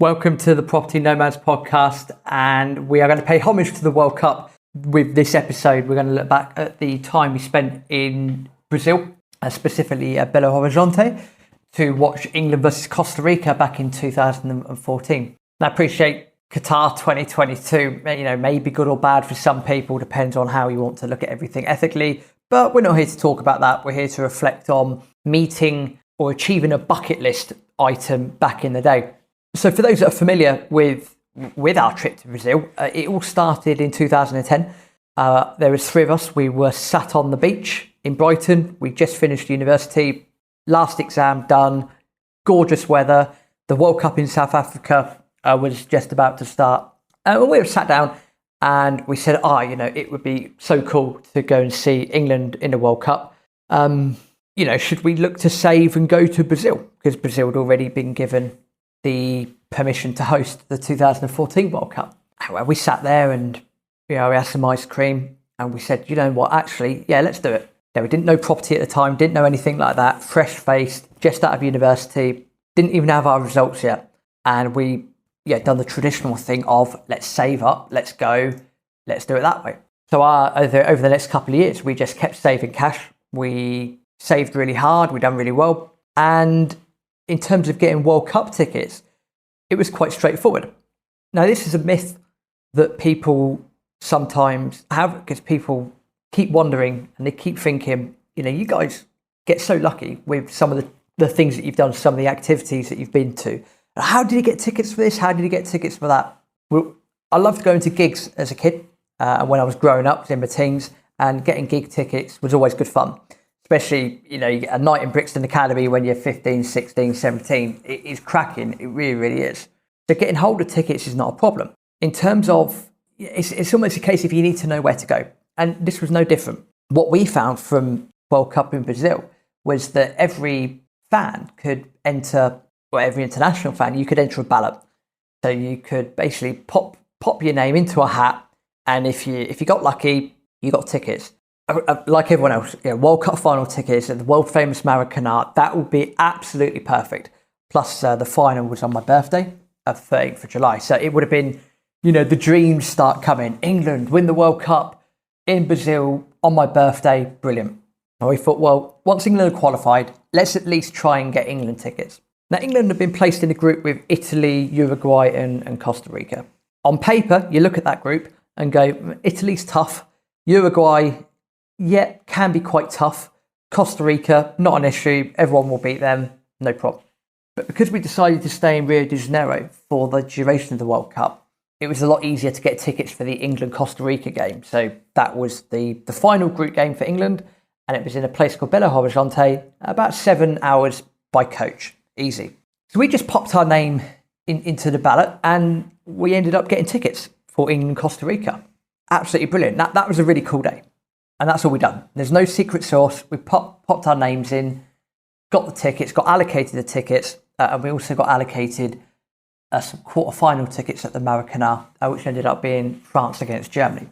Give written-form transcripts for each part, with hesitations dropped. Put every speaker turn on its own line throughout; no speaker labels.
Welcome to the Property Nomads Podcast, and we are going to pay homage to the World Cup with this episode. We're going to look back at the time we spent in Brazil, specifically at Belo Horizonte, to watch England versus Costa Rica back in 2014. I appreciate Qatar 2022, may be good or bad for some people, depends on how you want to look at everything ethically, but we're not here to talk about that. We're here to reflect on meeting or achieving a bucket list item back in the day. So for those that are familiar with our trip to Brazil, it all started in 2010. There was three of us. We were sat on the beach in Brighton. We just finished university, last exam done, gorgeous weather. The World Cup in South Africa was just about to start. We were sat down and we said, it would be so cool to go and see England in the World Cup. Should we look to save and go to Brazil? Because Brazil had already been given the permission to host the 2014 World Cup. Well, we sat there and we had some ice cream and we said, let's do it. We didn't know property at the time, didn't know anything like that, fresh-faced, just out of university, didn't even have our results yet. And we done the traditional thing of let's save up, let's go, let's do it that way. So over the next couple of years, we just kept saving cash. We saved really hard, we done really well. And in terms of getting World Cup tickets, it was quite straightforward. Now, this is a myth that people sometimes have because people keep wondering and they keep thinking, you guys get so lucky with some of the things that you've done, some of the activities that you've been to. How did you get tickets for this? How did you get tickets for that? Well, I loved going to gigs as a kid and when I was growing up in my teens, and getting gig tickets was always good fun. Especially, you get a night in Brixton Academy when you're 15, 16, 17. It is cracking. It really, really is. So getting hold of tickets is not a problem. In terms of, it's almost a case if you need to know where to go. And this was no different. What we found from World Cup in Brazil was that every fan could enter, or every international fan, you could enter a ballot. So you could basically pop your name into a hat. And if you got lucky, you got tickets. Like everyone else, World Cup final tickets at the world famous Maracanã, that would be absolutely perfect. Plus the final was on my birthday of 13th of July. So it would have been, the dreams start coming. England win the World Cup in Brazil on my birthday. Brilliant. And we thought, well, once England are qualified, let's at least try and get England tickets. Now, England have been placed in a group with Italy, Uruguay and Costa Rica. On paper, you look at that group and go, Italy's tough. Uruguay, can be quite tough. Costa Rica, not an issue. Everyone will beat them, no problem. But because we decided to stay in Rio de Janeiro for the duration of the World Cup, it was a lot easier to get tickets for the England-Costa Rica game. So that was the final group game for England, and it was in a place called Belo Horizonte, about 7 hours by coach. Easy. So we just popped our name into the ballot, and we ended up getting tickets for England-Costa Rica. Absolutely brilliant. That was a really cool day. And that's all we've done. There's no secret sauce. We popped our names in, got the tickets, got allocated the tickets, and we also got allocated some quarter-final tickets at the Maracanã, which ended up being France against Germany.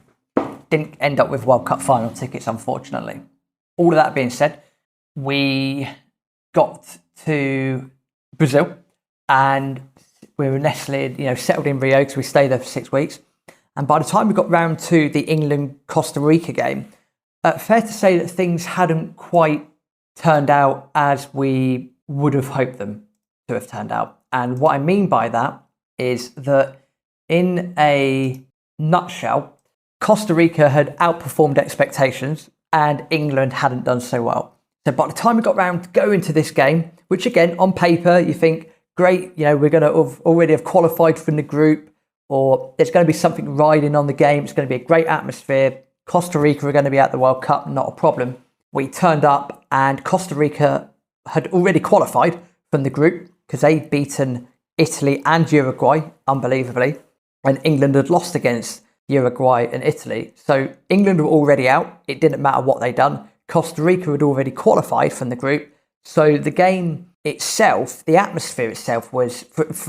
Didn't end up with World Cup final tickets, unfortunately. All of that being said, we got to Brazil, and we were settled in Rio because we stayed there for 6 weeks. And by the time we got round to the England-Costa Rica game, fair to say that things hadn't quite turned out as we would have hoped them to have turned out. And what I mean by that is that in a nutshell, Costa Rica had outperformed expectations and England hadn't done so well. So by the time we got round to go into this game, which again, on paper, you think, great, we're going to already have qualified from the group, or there's going to be something riding on the game. It's going to be a great atmosphere. Costa Rica are going to be at the World Cup, not a problem. We turned up and Costa Rica had already qualified from the group because they'd beaten Italy and Uruguay, unbelievably, and England had lost against Uruguay and Italy. So England were already out. It didn't matter what they'd done. Costa Rica had already qualified from the group. So the game itself, the atmosphere itself was,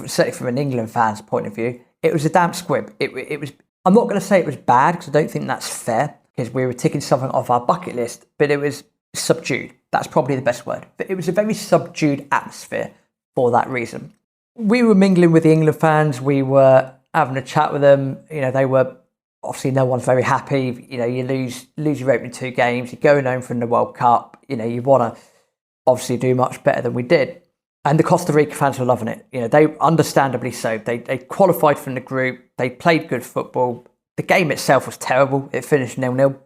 certainly from an England fan's point of view, it was a damp squib. It was. I'm not going to say it was bad because I don't think that's fair because we were ticking something off our bucket list, but it was subdued. That's probably the best word. But it was a very subdued atmosphere for that reason. we were mingling with the England fans. We were having a chat with them. They were obviously, no one's very happy. You lose your opening 2 games. You're going home from the World Cup. You want to obviously do much better than we did. And the Costa Rica fans were loving it. They understandably so. They qualified from the group. They played good football. The game itself was terrible. It finished 0-0.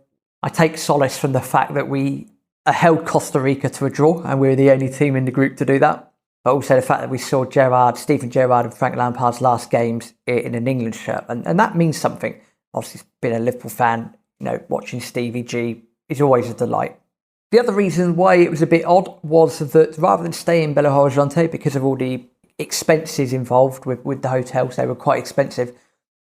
I take solace from the fact that we held Costa Rica to a draw, and we were the only team in the group to do that. But also the fact that we saw Steven Gerrard and Frank Lampard's last games in an England shirt. And that means something. Obviously, being a Liverpool fan, watching Stevie G is always a delight. The other reason why it was a bit odd was that rather than stay in Belo Horizonte because of all the expenses involved with the hotels, they were quite expensive,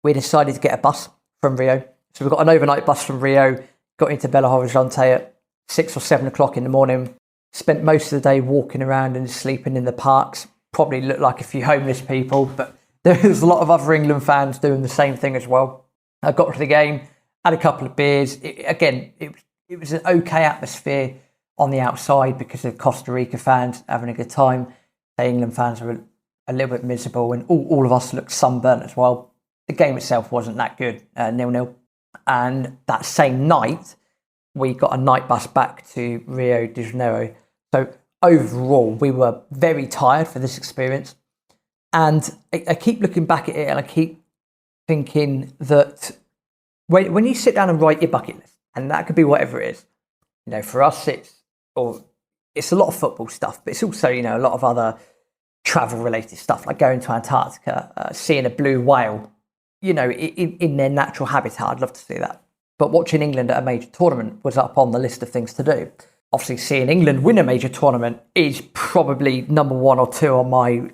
we decided to get a bus from Rio. So we got an overnight bus from Rio, got into Belo Horizonte at 6 or 7 o'clock in the morning, spent most of the day walking around and sleeping in the parks. Probably looked like a few homeless people, but there was a lot of other England fans doing the same thing as well. I got to the game, had a couple of beers. It was an okay atmosphere on the outside because of Costa Rica fans having a good time. The England fans were a little bit miserable, and all of us looked sunburnt as well. The game itself wasn't that good, 0-0. And that same night, we got a night bus back to Rio de Janeiro. So overall, we were very tired for this experience. And I keep looking back at it, and I keep thinking that when you sit down and write your bucket list, and that could be whatever it is, for us it's a lot of football stuff, but it's also a lot of other travel related stuff, like going to Antarctica, seeing a blue whale, in their natural habitat. I'd love to see that. But watching England at a major tournament was up on the list of things to do. Obviously, seeing England win a major tournament is probably number 1 or 2 on my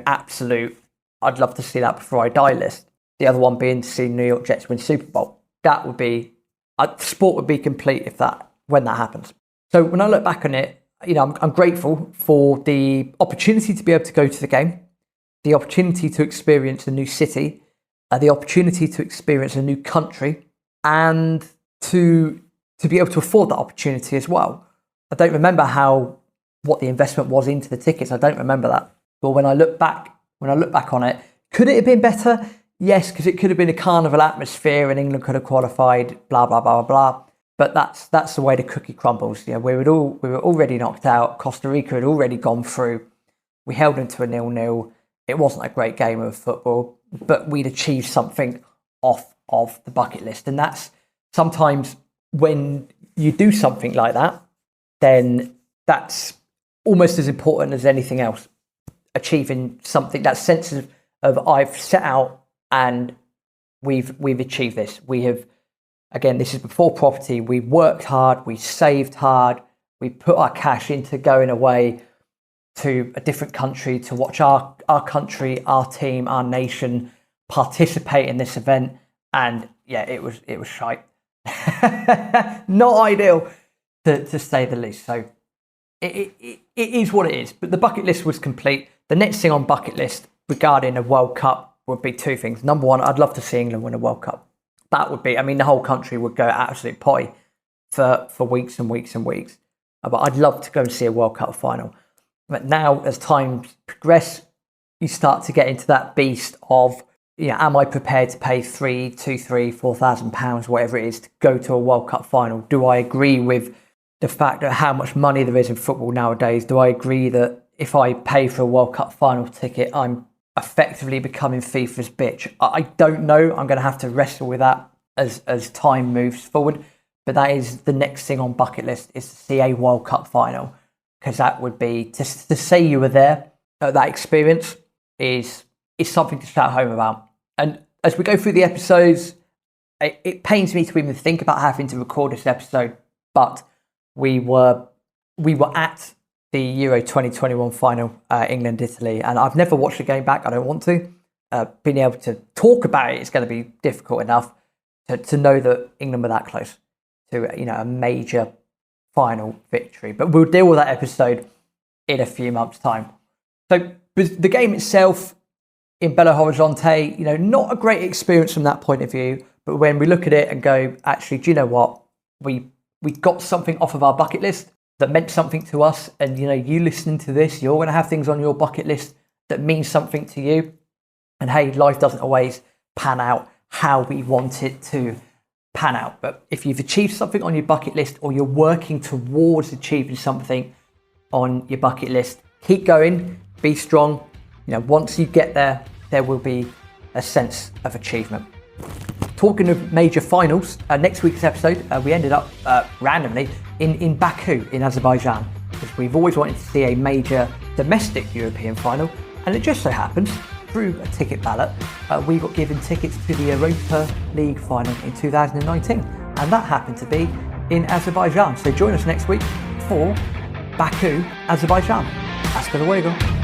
absolute I'd love to see that before I die list. The other one being to see New York Jets win Super Bowl. That would be, sport would be complete when that happens. So when I look back on it, I'm grateful for the opportunity to be able to go to the game, the opportunity to experience a new city, the opportunity to experience a new country, and to be able to afford that opportunity as well. I don't remember what the investment was into the tickets. I don't remember that. But when I look back on it, could it have been better? Yes, because it could have been a carnival atmosphere and England could have qualified, blah, blah, blah, blah, blah. But that's the way the cookie crumbles. We were already knocked out. Costa Rica had already gone through. We held them to a 0-0. It wasn't a great game of football, but we'd achieved something off of the bucket list. And that's sometimes when you do something like that, then that's almost as important as anything else. Achieving something, that sense of I've set out and we've achieved this. We have, again, this is before property. We worked hard, we saved hard, we put our cash into going away to a different country to watch our country, our team, our nation participate in this event. And yeah, it was shite. Not ideal to say the least. So it is what it is. But the bucket list was complete. The next thing on bucket list regarding a World Cup would be 2 things. Number 1, I'd love to see England win a World Cup. That would be, the whole country would go absolute potty for weeks and weeks and weeks. But I'd love to go and see a World Cup final. But now, as time progresses, you start to get into that beast of, am I prepared to pay £4,000, whatever it is, to go to a World Cup final? Do I agree with the fact that how much money there is in football nowadays? Do I agree that if I pay for a World Cup final ticket, I'm effectively becoming FIFA's bitch? I don't know. I'm going to have to wrestle with that as time moves forward. But that is the next thing on bucket list, is to see a World Cup final. Because that would be, to say you were there, that experience is something to shout home about. And as we go through the episodes, it pains me to even think about having to record this episode, but we were at the Euro 2021 final, England-Italy, and I've never watched the game back. I don't want to. Being able to talk about it is going to be difficult enough to know that England were that close to a major final victory. But we'll deal with that episode in a few months' time. So the game itself in Belo Horizonte, not a great experience from that point of view. But when we look at it and go, actually, do you know what? We got something off of our bucket list that meant something to us. And, you listening to this, you're going to have things on your bucket list that means something to you. And hey, life doesn't always pan out how we want it to pan out. But if you've achieved something on your bucket list, or you're working towards achieving something on your bucket list, keep going, be strong. Once you get there, there will be a sense of achievement. Talking of major finals, next week's episode, we ended up randomly in Baku in Azerbaijan, because we've always wanted to see a major domestic European final, and it just so happens, through a ticket ballot, we got given tickets to the Europa League final in 2019, and that happened to be in Azerbaijan. So join us next week for Baku, Azerbaijan. Hasta luego.